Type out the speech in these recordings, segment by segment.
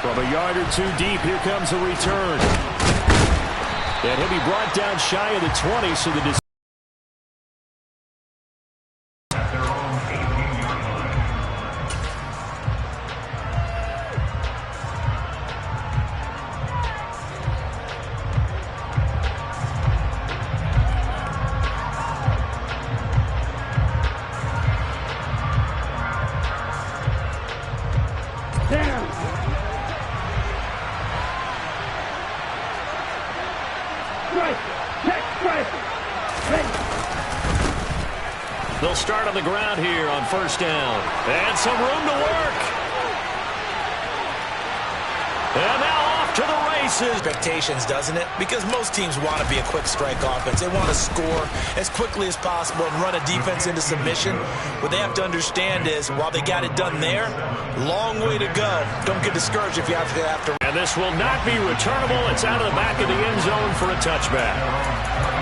From a yard or two deep, here comes a return. And he'll be brought down shy of the 20, so the They'll start on the ground here on first down. And some room to work. And now off to the races. Expectations, doesn't it? Because most teams want to be a quick strike offense. They want to score as quickly as possible and run a defense into submission. What they have to understand is, while they got it done there, long way to go. Don't get discouraged if you have to. And this will not be returnable. It's out of the back of the end zone for a touchback.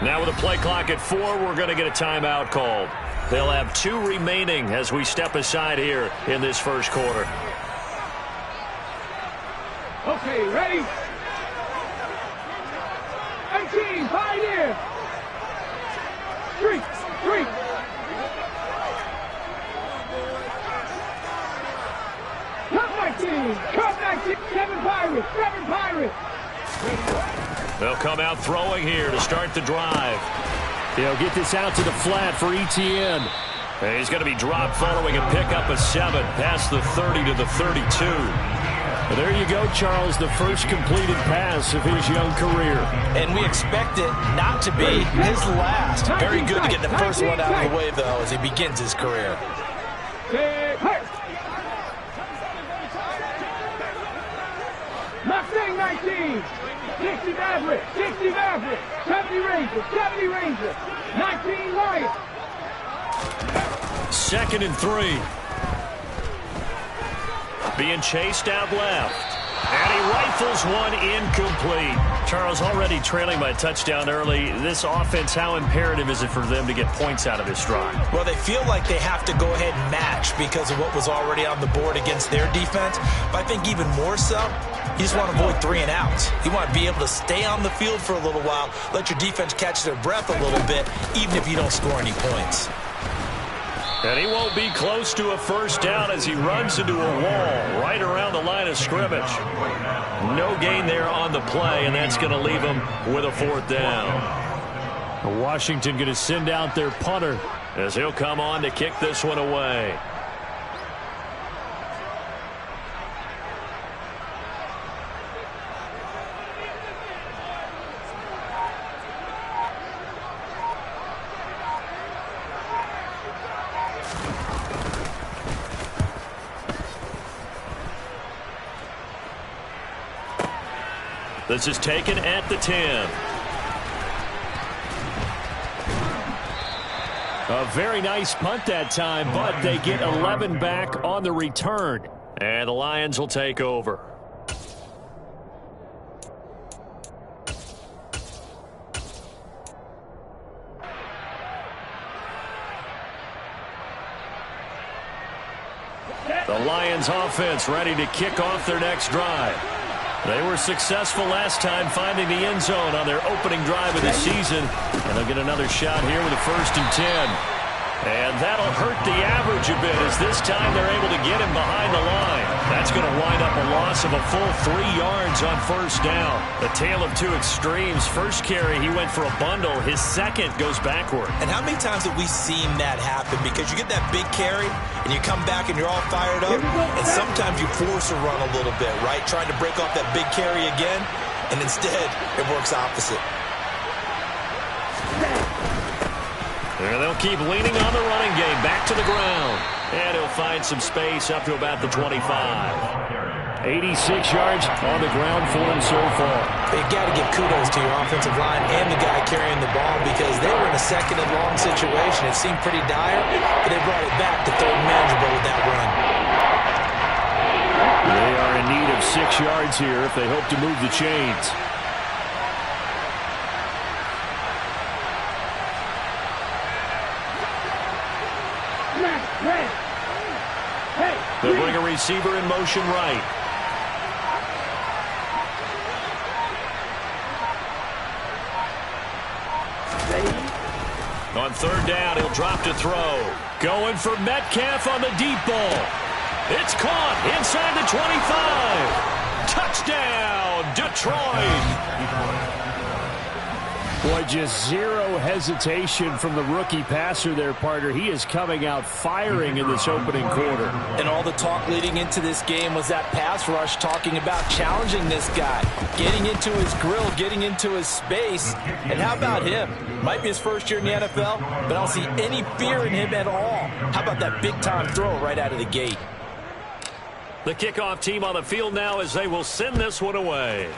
Now with a play clock at 4, we're going to get a timeout called. They'll have 2 remaining as we step aside here in this first quarter. Okay, ready? 18, Pioneer! 3. Cut 19, 7 Pirates! They'll come out throwing here to start the drive. They'll get this out to the flat for Etienne. And he's going to be dropped following a pickup of 7 past the 30 to the 32. Well, there you go, Charles, the first completed pass of his young career. And we expect it not to be his last. Very good to get the first one out of the way, though, as he begins his career. Mustang 19, 60 Maverick, 70 Ranger, 19 Lion. 2nd and 3. Being chased out left. And he rifles one incomplete. Charles, already trailing by a touchdown early. This offense, how imperative is it for them to get points out of this drive? Well, they feel like they have to go ahead and match because of what was already on the board against their defense. But I think even more so, you just want to avoid 3 and outs. You want to be able to stay on the field for a little while, let your defense catch their breath a little bit, even if you don't score any points. And he won't be close to a first down as he runs into a wall right around the line of scrimmage. No gain there on the play, and that's going to leave him with a 4th down. Washington going to send out their punter as he'll come on to kick this one away. This is taken at the 10. A very nice punt that time, but they get 11 back on the return. And the Lions will take over. The Lions offense ready to kick off their next drive. They were successful last time finding the end zone on their opening drive of the season. And they'll get another shot here with a 1st and 10. And that'll hurt the average a bit as this time they're able to get him behind the line. That's going to wind up a loss of a full 3 yards on first down. The tale of 2 extremes. First carry, he went for a bundle. His second goes backward. And how many times have we seen that happen? Because you get that big carry, and you come back and you're all fired up, and sometimes you force a run a little bit, right? Trying to break off that big carry again, and instead it works opposite. And they'll keep leaning on the running game. Back to the ground. And he'll find some space up to about the 25. 86 yards on the ground for him so far. You got to give kudos to your offensive line and the guy carrying the ball because they were in a second and long situation. It seemed pretty dire, but they brought it back to third and manageable with that run. They are in need of 6 yards here if they hope to move the chains. They'll bring a receiver in motion right. On third down, he'll drop to throw. Going for Metcalf on the deep ball. It's caught inside the 25. Touchdown, Detroit. Boy, just zero hesitation from the rookie passer there, partner. He is coming out firing in this opening quarter. And all the talk leading into this game was that pass rush talking about challenging this guy, getting into his grill, getting into his space. And how about him? Might be his first year in the NFL, but I don't see any fear in him at all. How about that big-time throw right out of the gate? The kickoff team on the field now as they will send this one away.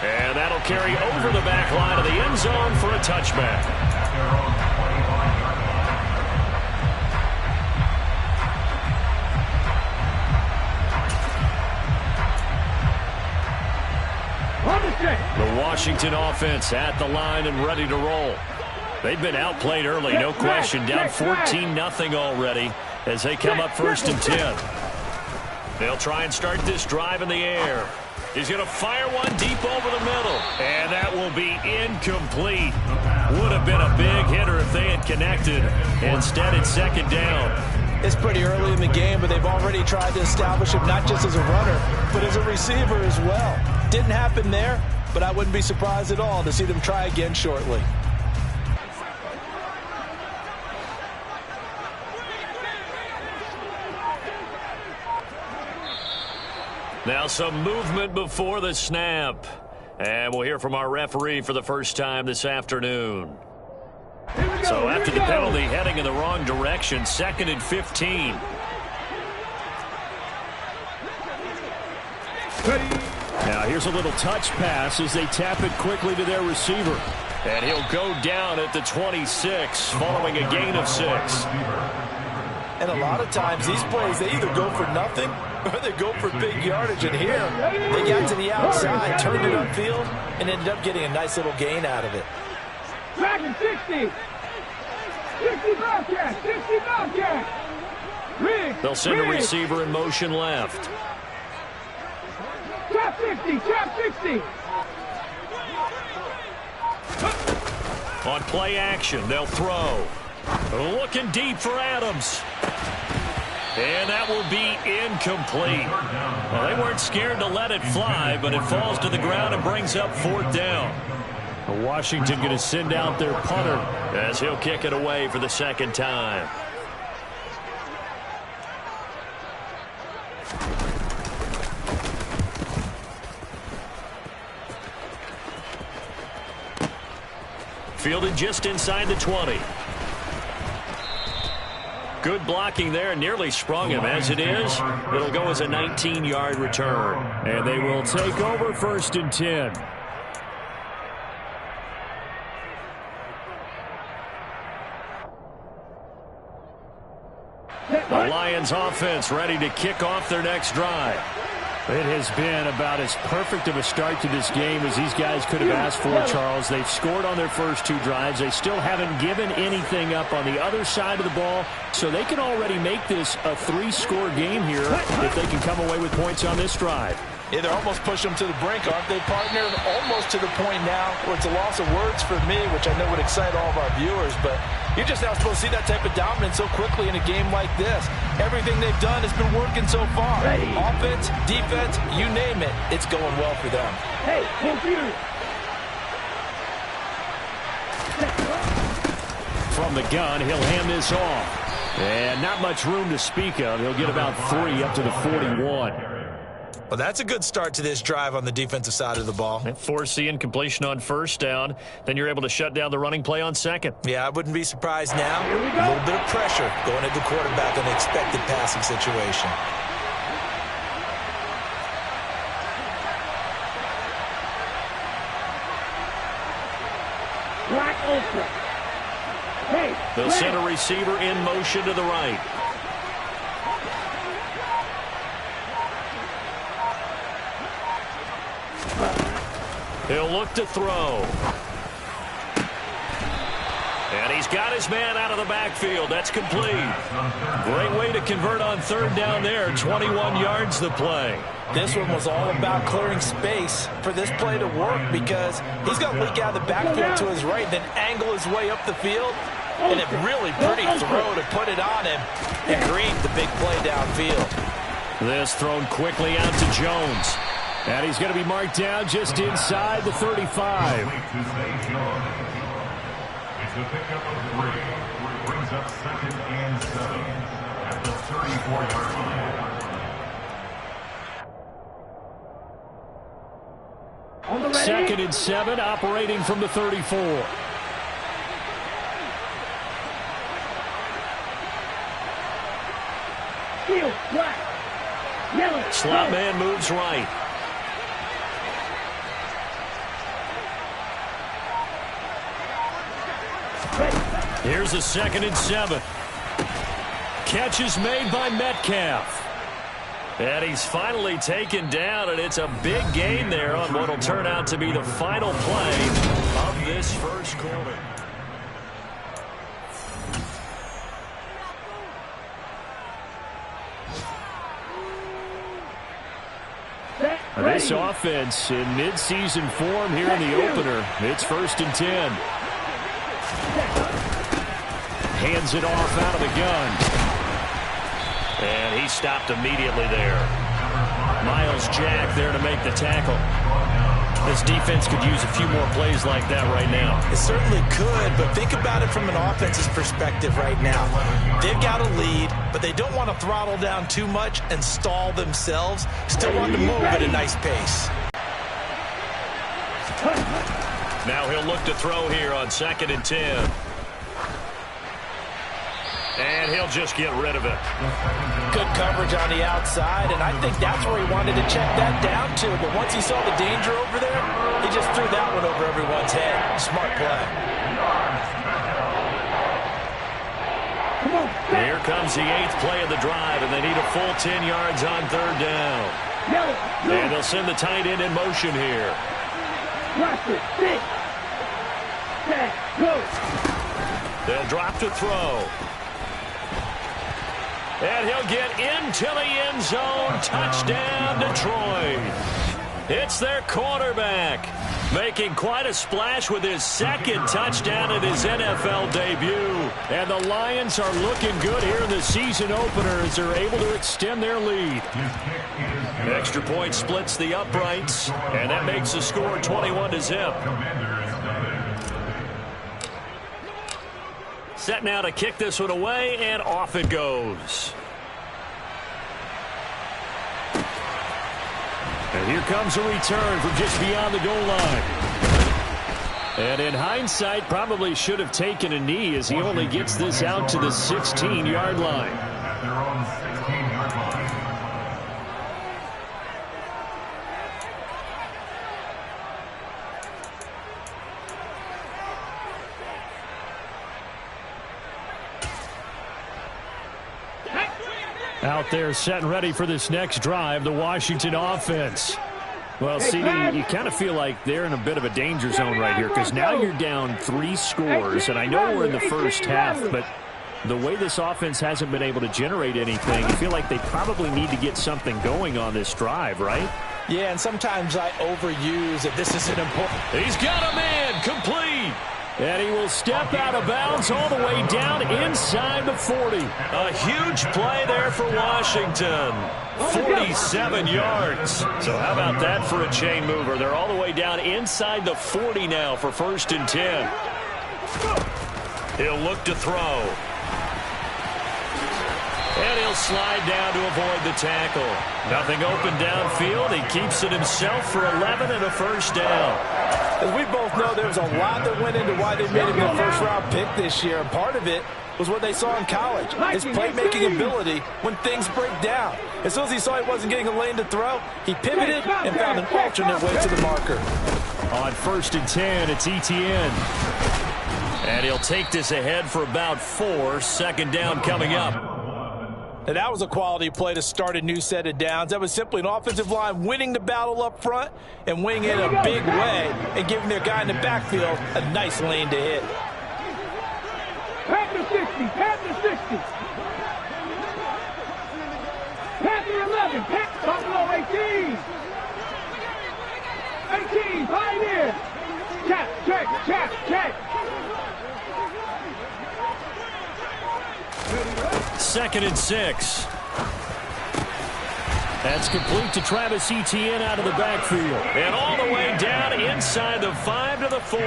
And that'll carry over the back line of the end zone for a touchback. The Washington offense at the line and ready to roll. They've been outplayed early, no question. Down 14-0 already as they come up first and 10. They'll try and start this drive in the air. He's going to fire one deep over the middle. And that will be incomplete. Would have been a big hitter if they had connected. Instead, it's second down. It's pretty early in the game, but they've already tried to establish him not just as a runner, but as a receiver as well. Didn't happen there, but I wouldn't be surprised at all to see them try again shortly. Now some movement before the snap. And we'll hear from our referee for the first time this afternoon. So after the penalty, heading in the wrong direction, 2nd and 15. Now here's a little touch pass as they tap it quickly to their receiver. And he'll go down at the 26 following a gain of 6. And a lot of times these plays, they either go for nothing or they go for big yardage. And here, they got to the outside, turned it upfield, and ended up getting a nice little gain out of it. Dragon 60. 60 Bobcat. 60 Bobcat. They'll send a receiver in motion left. Trap 50. Trap 60. On play action, they'll throw. Looking deep for Adams. And that will be incomplete. Well, they weren't scared to let it fly, but it falls to the ground and brings up 4th down. Washington going to send out their punter as he'll kick it away for the second time. Fielded just inside the 20. Good blocking there, nearly sprung him. As it is, it'll go as a 19-yard return. And they will take over 1st and 10. The Lions offense ready to kick off their next drive. It has been about as perfect of a start to this game as these guys could have asked for, Charles. They've scored on their first 2 drives. They still haven't given anything up on the other side of the ball, so they can already make this a 3-score game here if they can come away with points on this drive. Yeah, they're almost pushing them to the brink, aren't they, partner? Almost to the point now where it's a loss of words for me, which I know would excite all of our viewers, but you're just not supposed to see that type of dominance so quickly in a game like this. Everything they've done has been working so far. Offense, defense, you name it, it's going well for them. Hey, computer. From the gun, he'll hand this off. And not much room to speak of. He'll get about 3 up to the 41. Well, that's a good start to this drive on the defensive side of the ball. Force the incompletion on first down. Then you're able to shut down the running play on second. Yeah, I wouldn't be surprised now. A little bit of pressure going at the quarterback in an expected passing situation. Black ultra. Hey, They'll send a receiver in motion to the right. He'll look to throw. And he's got his man out of the backfield. That's complete. Great way to convert on third down there. 21 yards the play. This one was all about clearing space for this play to work because he's going to leak out of the backfield to his right, then angle his way up the field. And a really pretty throw to put it on him and create the big play downfield. This thrown quickly out to Jones. And he's going to be marked down just inside the 35. It's a pickup of 3, which brings up 2nd and 7 at the 34-yard line. 2nd and 7, operating from the 34. Field, black. Yellow. Slot man moves right. Here's a 2nd and 7. Catch is made by Metcalf. And he's finally taken down, and it's a big gain there on what will turn out to be the final play of this first quarter. This offense in midseason form here in the opener. It's 1st and 10. Hands it off out of the gun. And he stopped immediately there. Miles Jack there to make the tackle. This defense could use a few more plays like that right now. It certainly could, but think about it from an offense's perspective right now. They've got a lead, but they don't want to throttle down too much and stall themselves. Still want to move at a nice pace. Now he'll look to throw here on 2nd and 10. And he'll just get rid of it. Good coverage on the outside, and I think that's where he wanted to check that down to. But once he saw the danger over there, he just threw that one over everyone's head. Smart play. Here comes the 8th play of the drive, and they need a full 10 yards on third down. And they'll send the tight end in motion here. They'll drop to throw. And he'll get into the end zone. Touchdown, Detroit. It's their quarterback, making quite a splash with his 2nd touchdown in his NFL debut. And the Lions are looking good here in the season opener as they're able to extend their lead. Extra point splits the uprights, and that makes the score 21-0. Set now to kick this one away, and off it goes. And here comes a return from just beyond the goal line. And in hindsight, probably should have taken a knee as he only gets this out to the 16-yard line. At their own 16-yard line. Out there set and ready for this next drive, the Washington offense. Well, CD, you kind of feel like they're in a bit of a danger zone right here because now you're down 3 scores, and I know we're in the first half, but the way this offense hasn't been able to generate anything, you feel like they probably need to get something going on this drive, right? Yeah, and sometimes I overuse it. This isn't important. He's got a man complete. And he will step out of bounds all the way down inside the 40. A huge play there for Washington. 47 yards. So how about that for a chain mover? They're all the way down inside the 40 now for 1st and 10. He'll look to throw. And he'll slide down to avoid the tackle. Nothing open downfield. He keeps it himself for 11 and a first down. As we both know, there was a lot that went into why they made him a first-round pick this year. And part of it was what they saw in college, his playmaking ability when things break down. As soon as he saw he wasn't getting a lane to throw, he pivoted and found an alternate way to the marker. On 1st and 10, it's Etienne. And he'll take this ahead for about 4. Second down coming up. And that was a quality play to start a new set of downs. That was simply an offensive line winning the battle up front and winning it in a big way and giving their guy in the backfield a nice lane to hit. Panther 60, Panther 60. Panther 11, Buffalo 18. 18, Pioneer. Check. 2nd and 6. That's complete to Travis Etienne out of the backfield. And all the way down inside the 5 to the 4.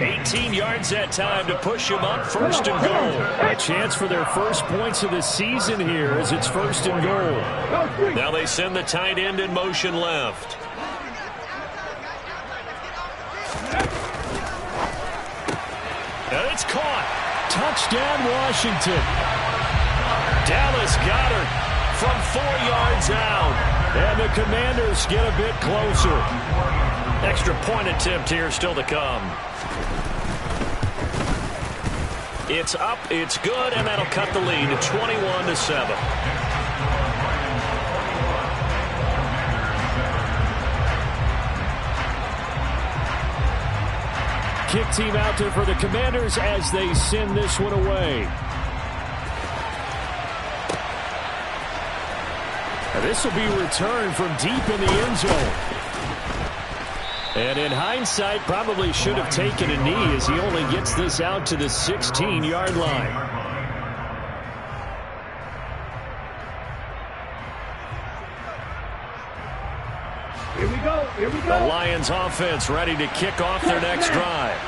18 yards that time to push him up. 1st and goal. A chance for their first points of the season here as it's 1st and goal. Now they send the tight end in motion left. And it's caught. Touchdown, Washington. Dallas Goedert from 4 yards out. And the Commanders get a bit closer. Extra point attempt here still to come. It's up, it's good, and that'll cut the lead to 21-7. Kick team out there for the Commanders as they send this one away. And this will be returned from deep in the end zone. And in hindsight, probably should have taken a knee as he only gets this out to the 16-yard line. Here we go. The Lions offense ready to kick off their next drive.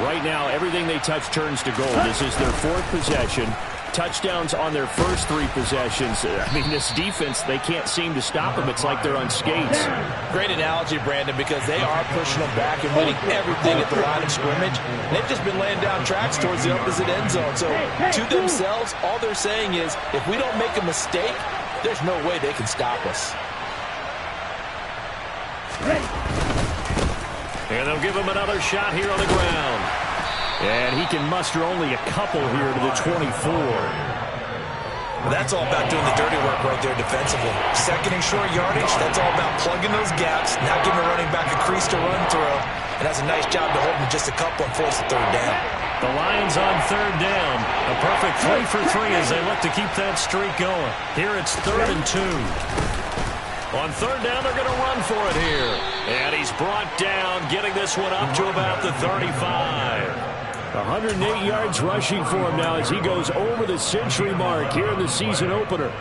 Right now, everything they touch turns to gold. This is their 4th possession. Touchdowns on their first 3 possessions. I mean, this defense, they can't seem to stop them. It's like they're on skates. Great analogy, Brandon, because they are pushing them back and winning everything at the line of scrimmage. They've just been laying down tracks towards the opposite end zone. So to themselves, all they're saying is, if we don't make a mistake, there's no way they can stop us. And they'll give him another shot here on the ground. And he can muster only a couple here to the 24. Well, that's all about doing the dirty work right there defensively. 2nd and short yardage, that's all about plugging those gaps, not giving a running back a crease to run through. And that's a nice job to hold him just a couple and force the 3rd down. The Lions on 3rd down. A perfect 3 for 3 as they look to keep that streak going. Here it's 3rd and 2. On 3rd down, they're going to run for it here. And he's brought down, getting this one up to about the 35. 108 yards rushing for him now as he goes over the century mark here in the season opener.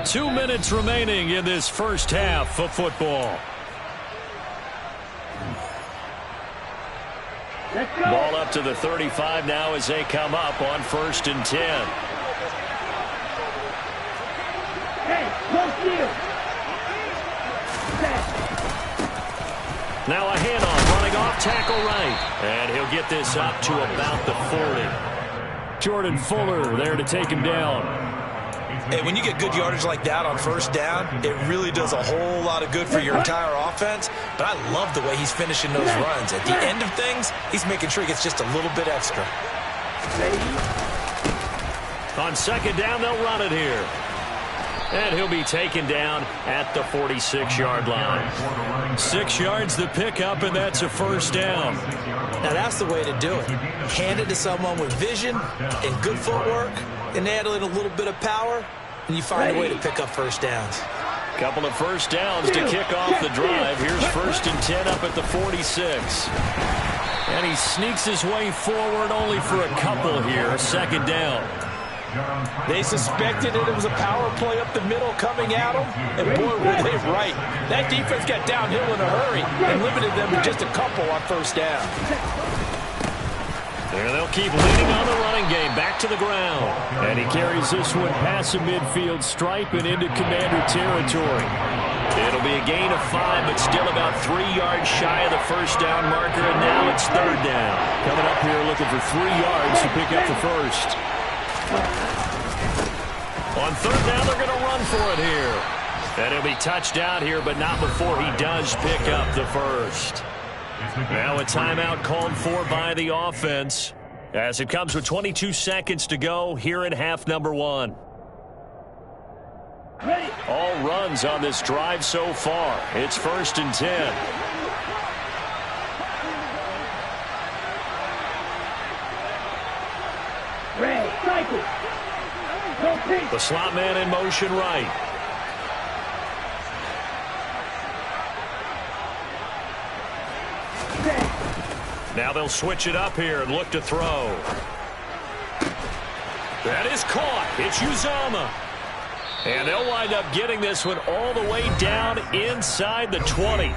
2 minutes remaining in this first half of football. Ball up to the 35 now as they come up on 1st and 10. Hey, close deal. Now a handoff, running off tackle right. And he'll get this up to about the 40. Jordan Fuller there to take him down. Hey, when you get good yardage like that on 1st down, it really does a whole lot of good for your entire offense. But I love the way he's finishing those runs. At the end of things, he's making sure he gets just a little bit extra. On 2nd down, they'll run it here. And he'll be taken down at the 46-yard line. 6 yards the pickup, and that's a 1st down. Now that's the way to do it. Hand it to someone with vision and good footwork, and add in a little bit of power, and you find a way to pick up 1st downs. Couple of 1st downs to kick off the drive. Here's 1st and 10 up at the 46. And he sneaks his way forward only for a couple here. 2nd down. They suspected it was a power play up the middle coming at them, and boy, were they right. That defense got downhill in a hurry and limited them to just a couple on 1st down. And they'll keep leading on the running game. Back to the ground. And he carries this one past the midfield stripe and into Commander territory. It'll be a gain of 5, but still about 3 yards shy of the first down marker, and now it's third down. Coming up here looking for 3 yards to pick up the first. On third down, they're going to run for it here. And he'll be touched out here, but not before he does pick up the first. Now a timeout called for by the offense as it comes with 22 seconds to go here in half number 1. All runs on this drive so far. It's 1st and 10. The slot man in motion right. Now they'll switch it up here and look to throw. That is caught. It's Uzomah. And they'll wind up getting this one all the way down inside the 20.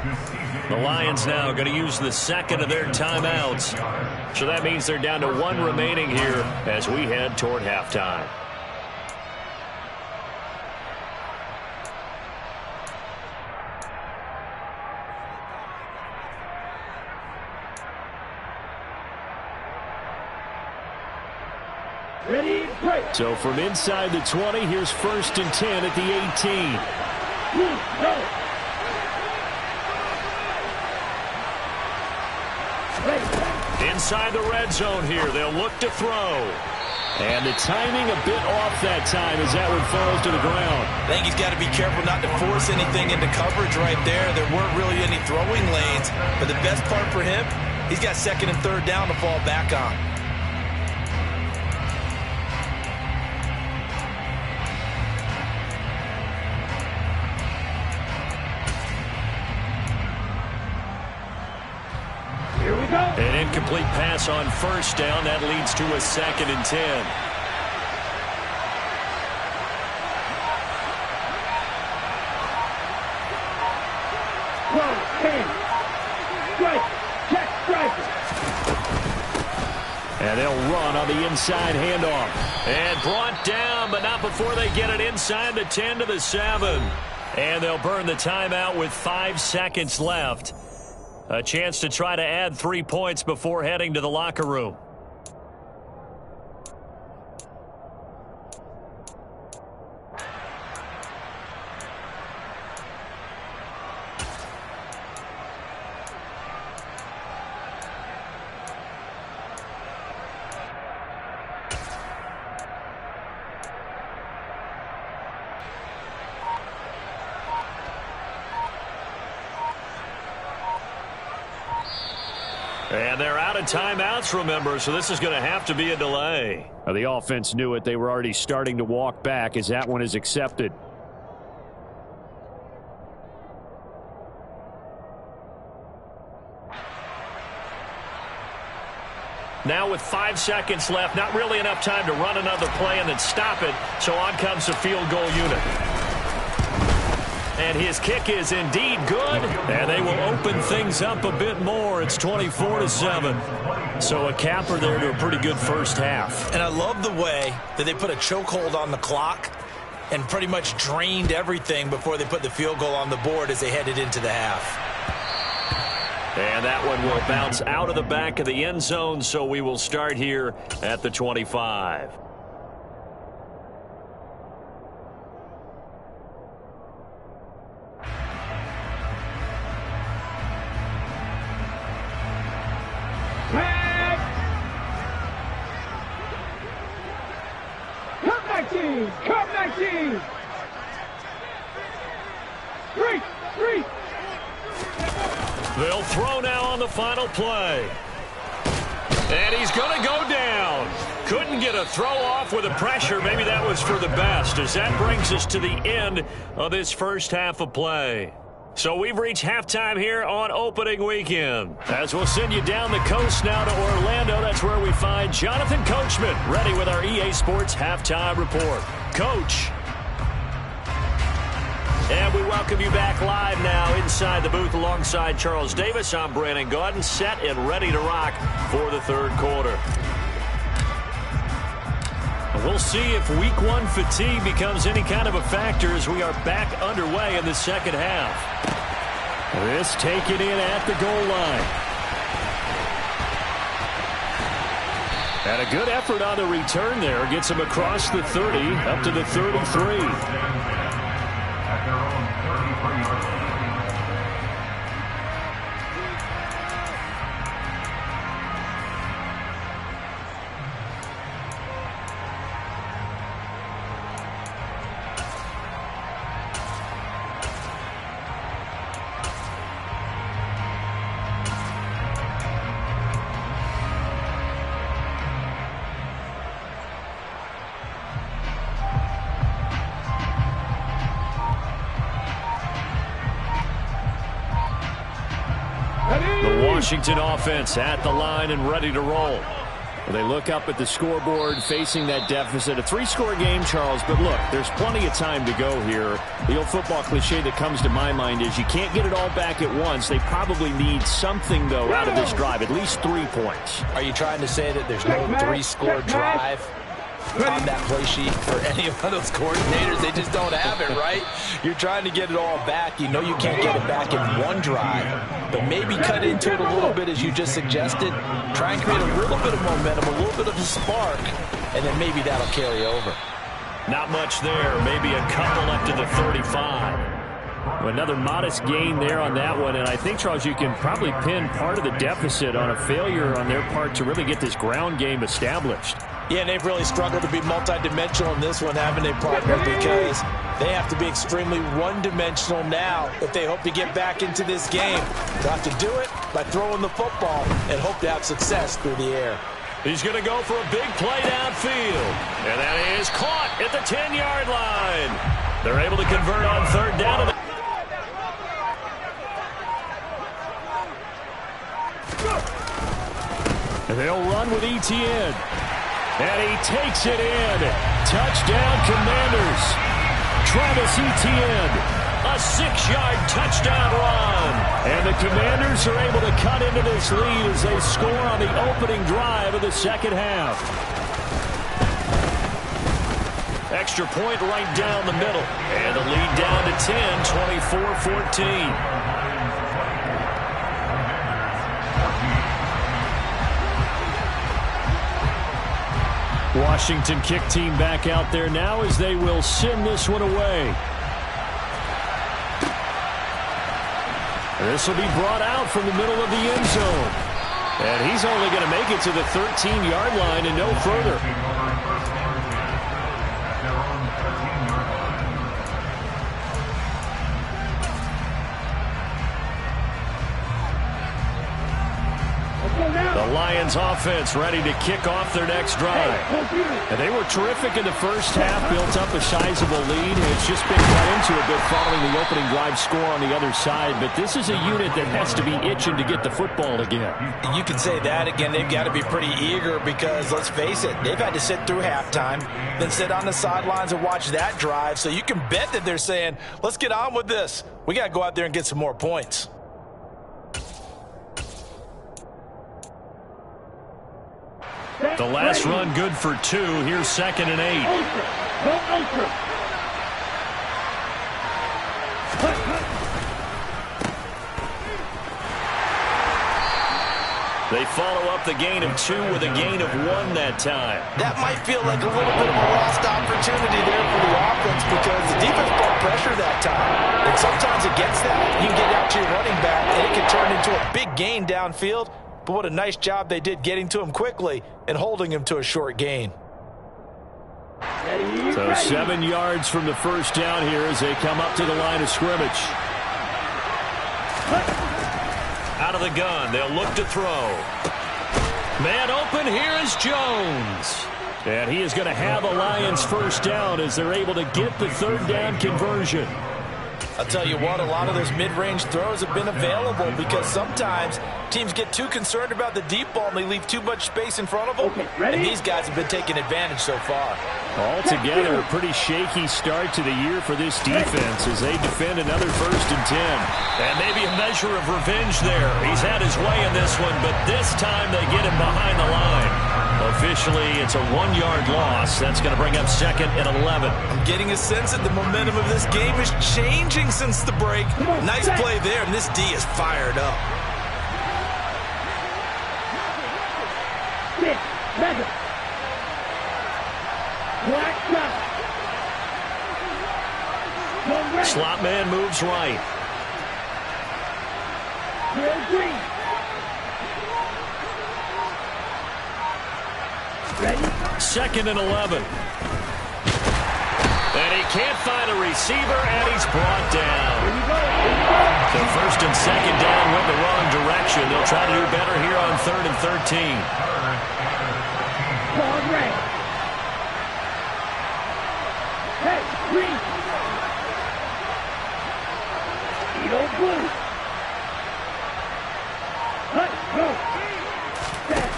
The Lions now going to use the second of their timeouts. So that means they're down to 1 remaining here as we head toward halftime. Ready, break. So from inside the 20, here's 1st and 10 at the 18. Inside the red zone here, they'll look to throw. And the timing a bit off that time as that one falls to the ground. I think he's got to be careful not to force anything into coverage right there. There weren't really any throwing lanes. But the best part for him, he's got 2nd and 3rd down to fall back on. An incomplete pass on 1st down. That leads to a 2nd and 10. And they'll run on the inside handoff. And brought down, but not before they get it inside the 10 to the 7. And they'll burn the timeout with 5 seconds left. A chance to try to add 3 points before heading to the locker room. And they're out of timeouts, remember, so this is going to have to be a delay. The offense knew it. They were already starting to walk back as that one is accepted. Now with 5 seconds left, not really enough time to run another play and then stop it, so on comes the field goal unit. And his kick is indeed good, and they will open things up a bit more. It's 24-7. So a capper there to a pretty good first half. And I love the way that they put a chokehold on the clock and pretty much drained everything before they put the field goal on the board as they headed into the half. And that one will bounce out of the back of the end zone, so we will start here at the 25. Come back, team! Three! They'll throw now on the final play. And he's going to go down. Couldn't get a throw off with the pressure. Maybe that was for the best, as that brings us to the end of this first half of play. So we've reached halftime here on opening weekend. As we'll send you down the coast now to Orlando, that's where we find Jonathan Coachman ready with our EA Sports halftime report. Coach. And we welcome you back live now inside the booth alongside Charles Davis. I'm Brandon Gaudin, set and ready to rock for the third quarter. We'll see if week one fatigue becomes any kind of a factor as we are back underway in the second half. This taken in at the goal line. And a good effort on the return there. Gets him across the 30 up to the 33. At their own 33-yard line. Washington offense at the line and ready to roll. Well, they look up at the scoreboard facing that deficit. A three-score game, Charles, but look, there's plenty of time to go here. The old football cliche that comes to my mind is you can't get it all back at once. They probably need something, though, out of this drive, at least 3 points. Are you trying to say that there's no three-score drive on that play sheet for any of those coordinators? They just don't have it, right? You're trying to get it all back. You know you can't get it back in one drive, but maybe cut into it a little bit as you just suggested. Try and create a little bit of momentum, a little bit of a spark, and then maybe that'll carry over. Not much there. Maybe a couple up to the 35. Another modest gain there on that one, and I think, Charles, you can probably pin part of the deficit on a failure on their part to really get this ground game established. Yeah, and they've really struggled to be multidimensional in this one, haven't they, partner? Because they have to be extremely one-dimensional now if they hope to get back into this game. They'll have to do it by throwing the football and hope to have success through the air. He's going to go for a big play downfield. And that is caught at the 10-yard line. They're able to convert on third down. And they'll run with Etienne. And he takes it in. Touchdown, Commanders. Travis Etienne, a 6-yard touchdown run. And the Commanders are able to cut into this lead as they score on the opening drive of the second half. Extra point right down the middle. And the lead down to 10, 24-14. Washington kick team back out there now as they will send this one away. This will be brought out from the middle of the end zone. And he's only going to make it to the 13-yard line and no further. The Lions offense ready to kick off their next drive. And they were terrific in the first half, built up a sizable lead. It's just been cut into a bit following the opening drive score on the other side. But this is a unit that has to be itching to get the football again. You can say that again. They've got to be pretty eager because, let's face it, they've had to sit through halftime, then sit on the sidelines and watch that drive. So you can bet that they're saying, let's get on with this. We got to go out there and get some more points. The last run good for 2. Here's 2nd and 8. They follow up the gain of 2 with a gain of 1 that time. That might feel like a little bit of a lost opportunity there for the offense because the defense brought pressure that time. And sometimes it gets that. You can get out to your running back, and it can turn into a big gain downfield. But what a nice job they did getting to him quickly and holding him to a short gain. So 7 yards from the first down here as they come up to the line of scrimmage. Out of the gun, they'll look to throw. Man open, here is Jones. And he is going to have a Lions first down as they're able to get the third down conversion. I'll tell you what, a lot of those mid-range throws have been available because sometimes teams get too concerned about the deep ball and they leave too much space in front of them. And these guys have been taking advantage so far. Altogether, a pretty shaky start to the year for this defense as they defend another 1st and 10. And maybe a measure of revenge there. He's had his way in this one, but this time they get him behind the line. Officially, it's a 1-yard loss. That's going to bring up 2nd and 11. I'm getting a sense that the momentum of this game is changing since the break. Nice play there, and this D is fired up. Slot man moves right. Ready? 2nd and 11. And he can't find a receiver, and he's brought down. So 1st and 2nd down went the wrong direction. They'll try to do better here on 3rd and 13. Ball red. Hey, green. Edo blue. Let's go. Set.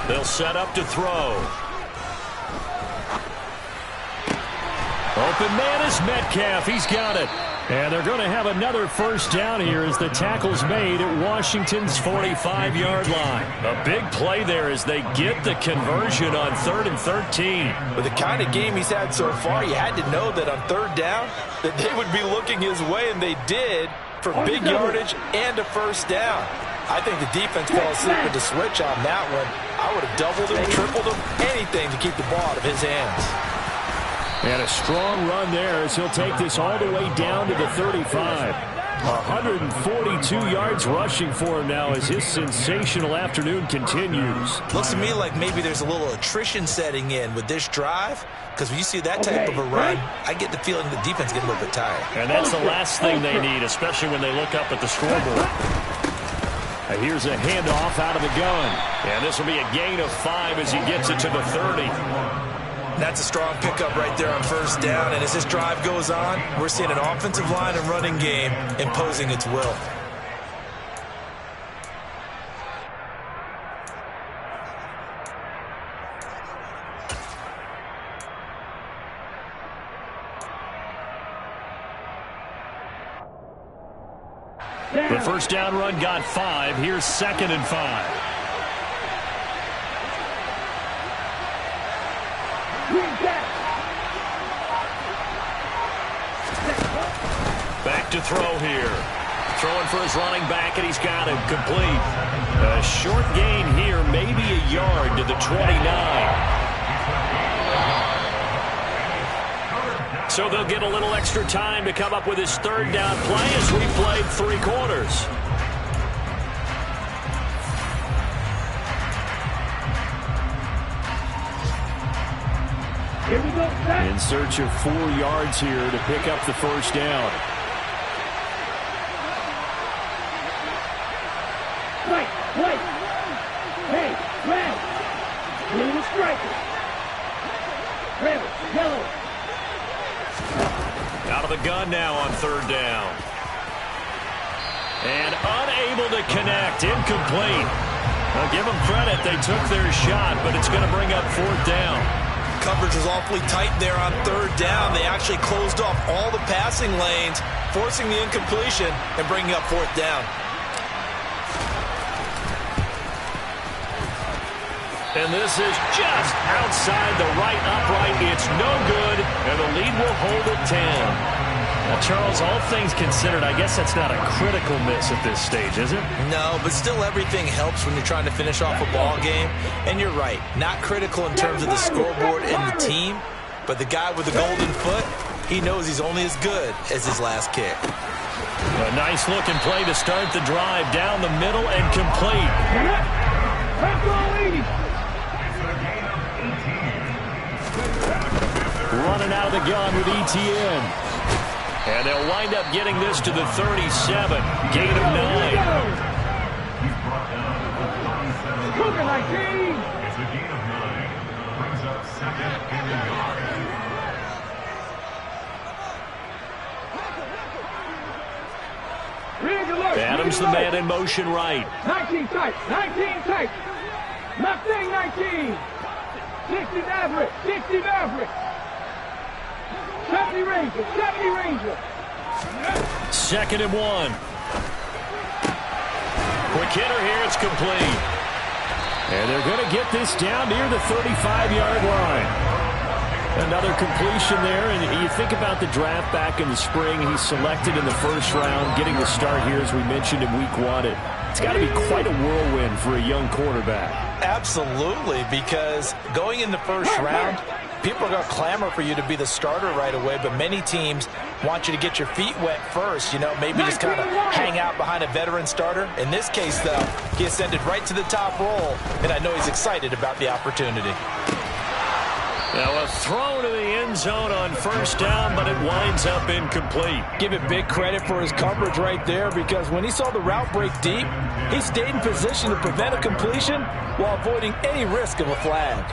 They'll set up to throw. Open man is Metcalf. He's got it. And they're going to have another 1st down here as the tackle's made at Washington's 45-yard line. A big play there as they get the conversion on 3rd and 13. With the kind of game he's had so far, you had to know that on 3rd down that they would be looking his way, and they did for big yardage and a 1st down. I think the defense fell asleep with the switch on that one. I would have doubled him, tripled him, anything to keep the ball out of his hands. And a strong run there as he'll take this all the way down to the 35. 142 yards rushing for him now as his sensational afternoon continues. Looks to me like maybe there's a little attrition setting in with this drive, because when you see that type of a run, I get the feeling the defense gets a little bit tired. And that's the last thing they need, especially when they look up at the scoreboard. Here's a handoff out of the gun. And this will be a gain of 5 as he gets it to the 30. That's a strong pickup right there on 1st down. And as this drive goes on, we're seeing an offensive line and running game imposing its will. The 1st down run got 5. Here's 2nd and 5. Back to throw here. Throwing for his running back, and he's got it complete. A short gain here, maybe a yard to the 29. So they'll get a little extra time to come up with his 3rd down play as we played 3 quarters. Here we go, set. In search of 4 yards here to pick up the 1st down. Right, right. Hey, red. Blue striker. Red, yellow. Out of the gun now on 3rd down. And unable to connect. Incomplete. I'll give them credit. They took their shot, but it's going to bring up 4th down. Coverage was awfully tight there on 3rd down. They actually closed off all the passing lanes, forcing the incompletion and bringing up 4th down. And this is just outside the right upright. It's no good, and the lead will hold at 10. Now, Charles, all things considered, I guess that's not a critical miss at this stage, is it? No, but still everything helps when you're trying to finish off a ball game. And you're right, not critical in terms of the scoreboard and the team, but the guy with the golden foot, he knows he's only as good as his last kick. A nice-looking play to start the drive down the middle and complete. Running out of the gun with ETN. And they'll wind up getting this to the 37. Gain of 9. Cougar 19. It's a gain of 9. Brings up 2nd and a yard. Rig alert. Adams the man in motion right. 19 tight. 19 tight. Mustang 19. 60 Maverick. 60 Maverick. 70 Ranger, 70 Ranger. 2nd and 1. Quick hitter here, it's complete. And they're going to get this down near the 35-yard line. Another completion there, and you think about the draft back in the spring. He's selected in the first round, getting the start here, as we mentioned, in week 1. It's got to be quite a whirlwind for a young quarterback. Absolutely, because going in the first round, people are going to clamor for you to be the starter right away, but many teams want you to get your feet wet first, maybe just kind of hang out behind a veteran starter. In this case, though, he ascended right to the top role, and I know he's excited about the opportunity. Now a throw to the end zone on first down, but it winds up incomplete. Give it big credit for his coverage right there, because when he saw the route break deep, he stayed in position to prevent a completion while avoiding any risk of a flag.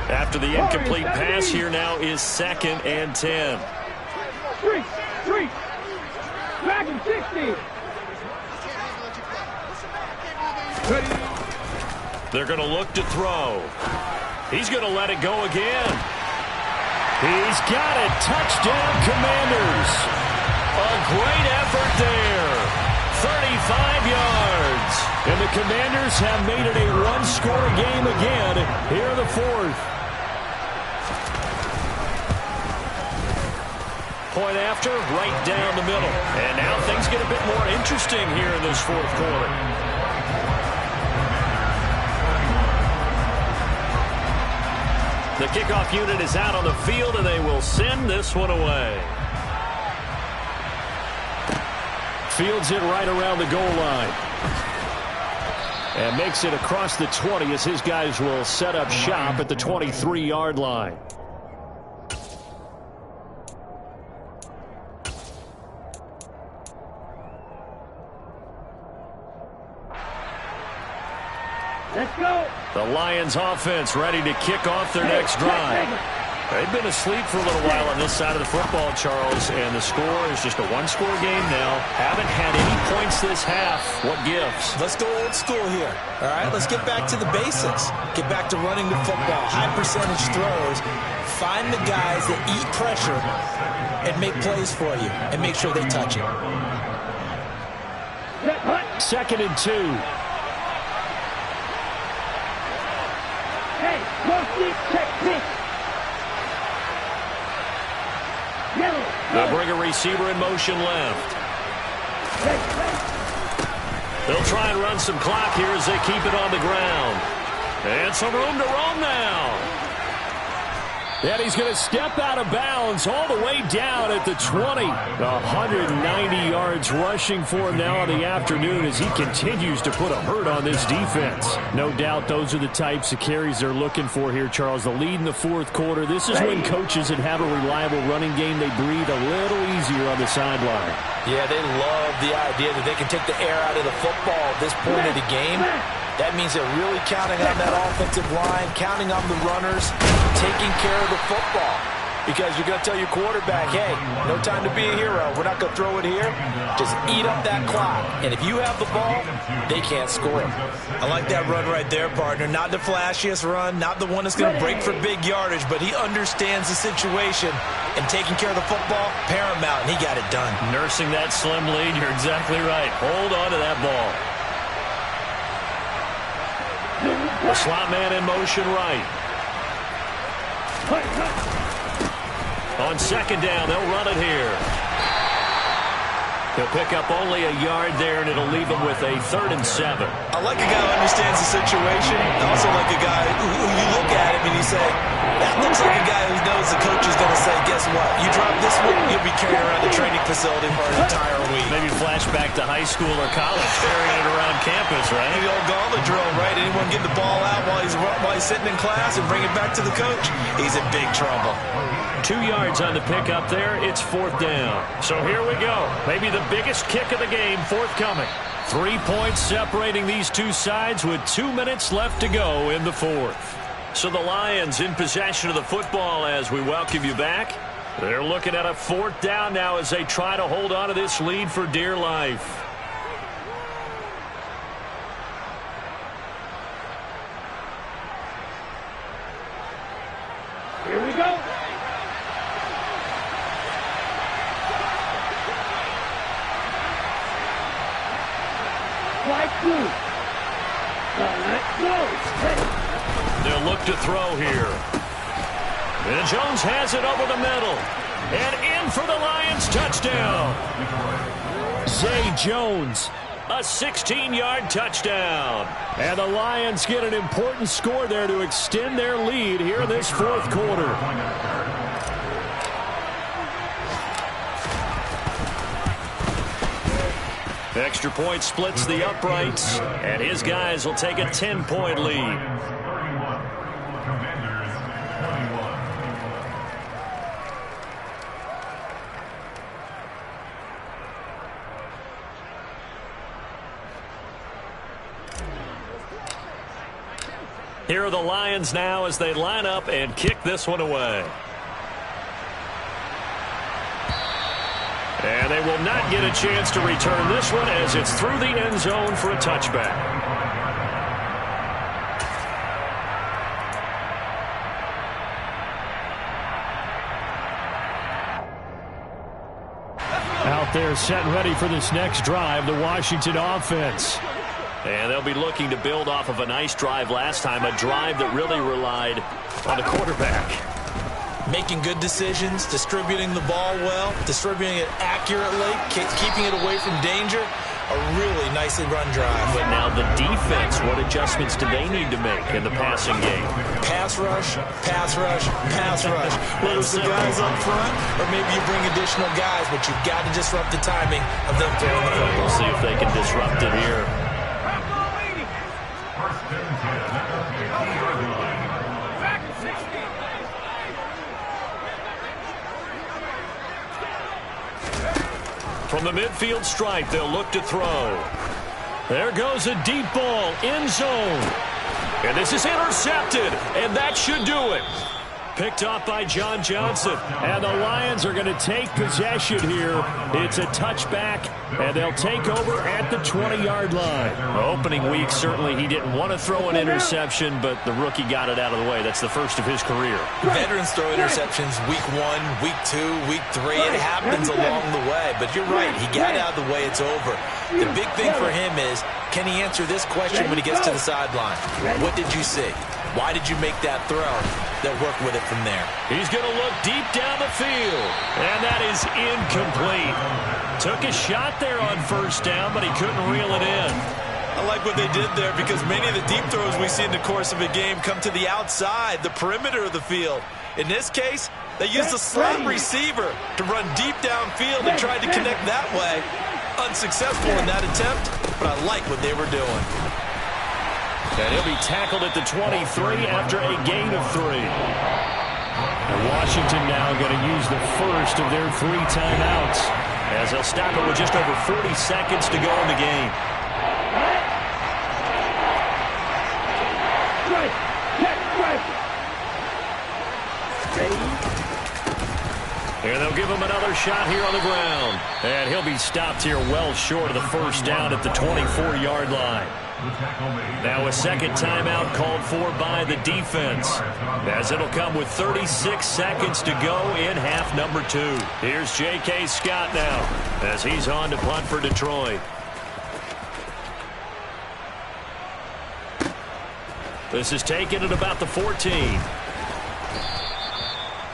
After the incomplete pass, here now is 2nd and 10. Street. Back in 60. They're going to look to throw. He's going to let it go again. He's got it. Touchdown, Commanders. A great effort there. 35 yards. And the Commanders have made it a one-score game again here in the 4th. Point after, right down the middle. And now things get a bit more interesting here in this 4th quarter. The kickoff unit is out on the field, and they will send this one away. Fields it right around the goal line. And makes it across the 20 as his guys will set up shop at the 23-yard line. Let's go. The Lions offense ready to kick off their next drive. They've been asleep for a little while on this side of the football, Charles, and the score is just a one-score game now. Haven't had any points this half. What gives? Let's go old school here. All right, let's get back to the basics. Get back to running the football, high percentage throws. Find the guys that eat pressure and make plays for you and make sure they touch it. 2nd and 2. Hey, go deep, check deep. Yellow. They'll bring a receiver in motion left. They'll try and run some clock here as they keep it on the ground. And some room to roam now. And he's going to step out of bounds all the way down at the 20. 190 yards rushing for him now in the afternoon as he continues to put a hurt on this defense. No doubt those are the types of carries they're looking for here, Charles. The lead in the 4th quarter. This is when coaches that have a reliable running game, they breathe a little easier on the sideline. Yeah, they love the idea that they can take the air out of the football at this point of the game. That means they're really counting on that offensive line, counting on the runners, taking care of the football. Because you're going to tell your quarterback, hey, no time to be a hero. We're not going to throw it here. Just eat up that clock. And if you have the ball, they can't score. I like that run right there, partner. Not the flashiest run, not the one that's going to break for big yardage, but he understands the situation. And taking care of the football, paramount, and he got it done. Nursing that slim lead, you're exactly right. Hold on to that ball. The slot man in motion right. On 2nd down, they'll run it here. He'll pick up only a yard there, and it'll leave him with a 3rd and 7. I like a guy who understands the situation. I also like a guy who you look at him and you say, that looks like a guy who knows the coach is going to say, guess what? You drop this one, you'll be carrying around the training facility for an entire week. Maybe flashback to high school or college, carrying it around campus, right? The old gauntlet drill, right? Anyone get the ball out while he's sitting in class and bring it back to the coach? He's in big trouble. 2 yards on the pickup there. It's 4th down. So here we go. Maybe the biggest kick of the game forthcoming. 3 points separating these two sides with 2 minutes left to go in the 4th. So the Lions in possession of the football as we welcome you back. They're looking at a 4th down now as they try to hold on to this lead for dear life. Here we go. Strike 2. Let's go. Ready. They'll look to throw here. And Jones has it over the middle. And in for the Lions touchdown. Zay Jones, a 16-yard touchdown. And the Lions get an important score there to extend their lead here in this fourth quarter. Extra point splits the uprights, and his guys will take a 10-point lead. Here are the Lions now as they line up and kick this one away. And they will not get a chance to return this one as it's through the end zone for a touchback. Out there set and ready for this next drive, the Washington offense. And they'll be looking to build off of a nice drive last time, a drive that really relied on the quarterback. Making good decisions, distributing the ball well, distributing it accurately, keeping it away from danger. A really nicely run drive. But now the defense, what adjustments do they need to make in the passing game? Pass rush, pass rush, pass rush. Whether it's the guys up front or maybe you bring additional guys, but you've got to disrupt the timing of them throwing the football. We'll see if they can disrupt it here. From the midfield stripe, they'll look to throw. There goes a deep ball, end zone. And this is intercepted, and that should do it. Picked off by John Johnson. And the Lions are going to take possession here. It's a touchback, and they'll take over at the 20-yard line. Opening week, certainly he didn't want to throw an interception, but the rookie got it out of the way. That's the first of his career. Veterans throw interceptions week 1, week 2, week 3. It happens along the way. But you're right. He got it out of the way. It's over. The big thing for him is, can he answer this question when he gets to the sideline? What did you see? Why did you make that throw? They'll work with it from there. He's going to look deep down the field. And that is incomplete. Took a shot there on first down, but he couldn't reel it in. I like what they did there because many of the deep throws we see in the course of a game come to the outside, the perimeter of the field. In this case, they used a slot receiver to run deep downfield and tried to connect that way. Unsuccessful in that attempt, but I like what they were doing. And he'll be tackled at the 23 after a gain of 3. And Washington now going to use the first of their 3 timeouts as they'll stop it with just over 40 seconds to go in the game. And they'll give him another shot here on the ground. And he'll be stopped here well short of the first down at the 24-yard line. Now a second timeout called for by the defense, as it'll come with 36 seconds to go in half number 2. Here's J.K. Scott now as he's on to punt for Detroit. This is taken at about the 14.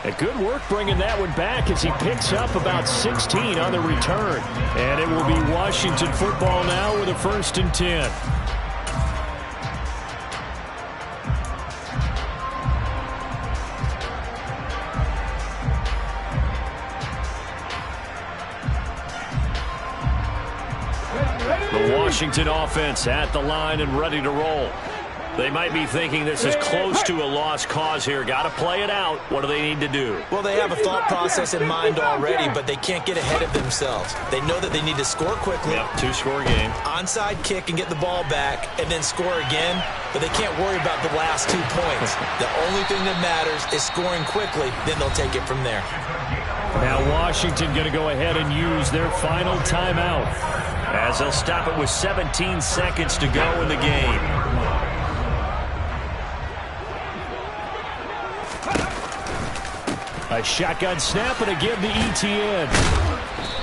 A good work bringing that one back as he picks up about 16 on the return. And it will be Washington football now with a 1st and 10. The Washington offense at the line and ready to roll. They might be thinking this is close to a lost cause here. Got to play it out. What do they need to do? Well, they have a thought process in mind already, but they can't get ahead of themselves. They know that they need to score quickly. Yep, 2-score game. Onside kick and get the ball back and then score again, but they can't worry about the last 2 points. The only thing that matters is scoring quickly, then they'll take it from there. Now Washington going to go ahead and use their final timeout as they'll stop it with 17 seconds to go in the game. A shotgun snap, and again the ETN.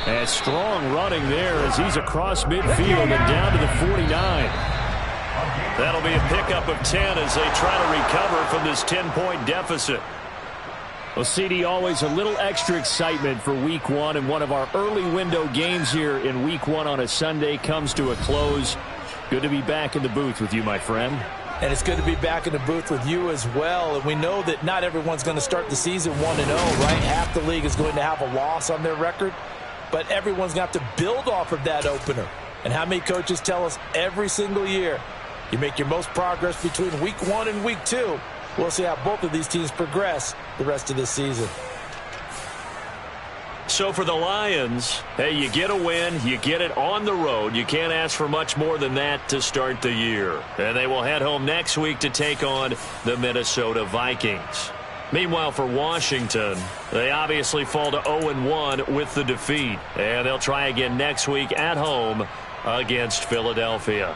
And strong running there as he's across midfield and down to the 49. That'll be a pickup of 10 as they try to recover from this 10-point deficit. Well, CD, always a little extra excitement for Week 1, and one of our early window games here in Week 1 on a Sunday comes to a close. Good to be back in the booth with you, my friend. And it's good to be back in the booth with you as well. And we know that not everyone's going to start the season 1-0, right? Half the league is going to have a loss on their record. But everyone's going to have to build off of that opener. And how many coaches tell us every single year, you make your most progress between Week 1 and Week 2. We'll see how both of these teams progress the rest of this season. So for the Lions, hey, you get a win, you get it on the road. You can't ask for much more than that to start the year. And they will head home next week to take on the Minnesota Vikings. Meanwhile, for Washington, they obviously fall to 0-1 with the defeat. And they'll try again next week at home against Philadelphia.